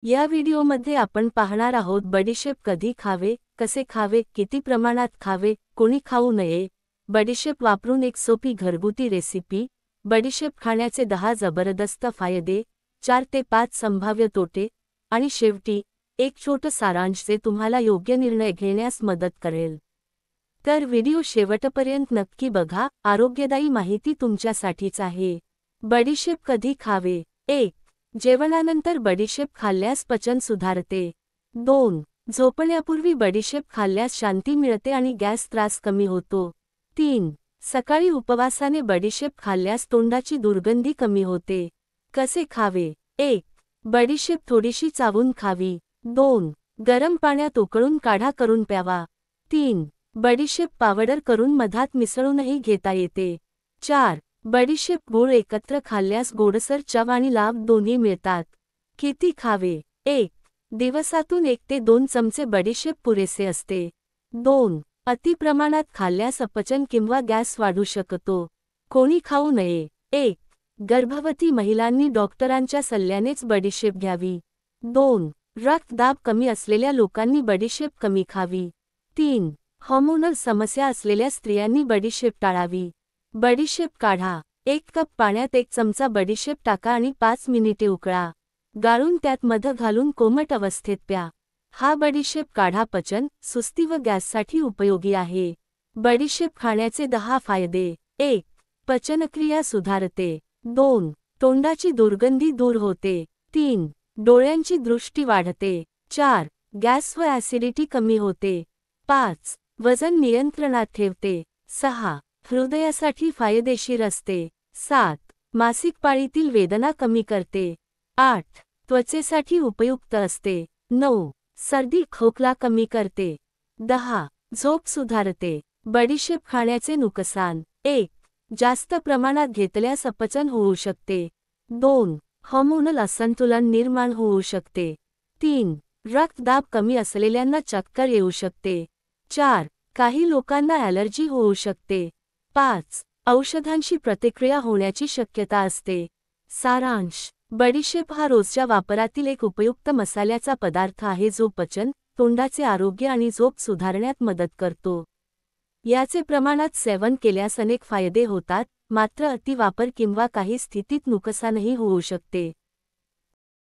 या व्हिडिओमध्ये आपण पाहणार आहोत बडीशेप कधी खावे, कसे खावे, किती प्रमाणात खावे, कोणी खाऊ नये। बडीशेप वापरून एक सोपी घरगुती रेसिपी। बडीशेप खाण्याचे 10 जबरदस्त फायदे, 4 ते 5 संभाव्य तोटे आणि शेवटी एक छोटं सारांश जे तुम्हाला योग्य निर्णय घेण्यास मदत करेल। तर व्हिडिओ शेवटपर्यंत नक्की बघा, आरोग्यदायी माहिती तुमच्यासाठीच आहे। बडीशेप कधी खावे? 1. जेवणानंतर बडीशेप खाल्ल्यास पचन सुधारते। 2. झोपण्यापूर्वी बडीशेप खाल्ल्यास शांती मिळते आणि गॅस त्रास कमी होतो। 3. सकाळी उपवासाने बडीशेप खाल्ल्यास तोंडाची दुर्गंधी कमी होते। कसे खावे? 1. बडीशेप थोडीशी चावून खावी। 2. गरम पाण्यात उकळून काढा करून प्यावा। 3. बडीशेप पावडर करून मधात मिसळूनही घेता येते। 4. बडीशेप गूळ एकत्र खाल्ल्यास गोडसर चव आणि लाभ दोन्ही मिळतात। किती खावे? 1. दिवसातून 1 ते 2 चमचे बडीशेप पुरेसे असते। 2. अति प्रमाणात खाल्ल्यास अपचन किंवा गॅस वाढू शकतो। कोणी खाऊ नये? 1. गर्भवती महिलांनी डॉक्टरांच्या सल्ल्यानेच बडीशेप घ्यावी। 2. रक्तदाब कमी असलेल्या लोकांनी बडीशेप कमी खावी। 3. हार्मोनल समस्या असलेल्या स्त्रियांनी बडीशेप टाळावी। बडीशेप काढा। 1 कप पाण्यात 1 चमचा बडीशेप टाका आणि 5 मिनिटे उकळा। गाळून त्यात मध घालून कोमट अवस्थेत प्या। हा बडीशेप काढा पचन, सुस्ती व गॅससाठी उपयोगी आहे। बडीशेप खाण्याचे 10 फायदे। 1. पचनक्रिया सुधारते। 2. तोंडाची दुर्गंधी दूर होते। 3. डोळ्यांची दृष्टी वाढते। 4. गॅस व ॲसिडिटी कमी होते। 5. वजन नियंत्रणात ठेवते। 6. हृदयासाठी फायदेशीर असते। 7. मासिक पाळीतील वेदना कमी करते। 8. त्वचेसाठी उपयुक्त असते। 9. सर्दी खोकला कमी करते। 10. झोप सुधारते। बडीशेप खाण्याचे नुकसान। 1. जास्त प्रमाणात घेतल्यास अपचन होऊ शकते। 2. हार्मोनल असंतुलन निर्माण होऊ शकते। 3. रक्तदाब कमी असलेल्यांना चक्कर येऊ शकते। 4. काही लोकांना ॲलर्जी होऊ शकते। 5. औषधांशी प्रतिक्रिया होण्याची शक्यता असते। सारांश: बडीशेप हा रोजच्या वापरातील एक उपयुक्त मसाल्याचा पदार्थ आहे जो पचन, तोंडाचे आरोग्य आणि झोप सुधारण्यात मदत करतो। याचे प्रमाणात सेवन केल्यास अनेक फायदे होतात, मात्र अतिवापर किंवा काही स्थितीत नुकसानही होऊ शकते।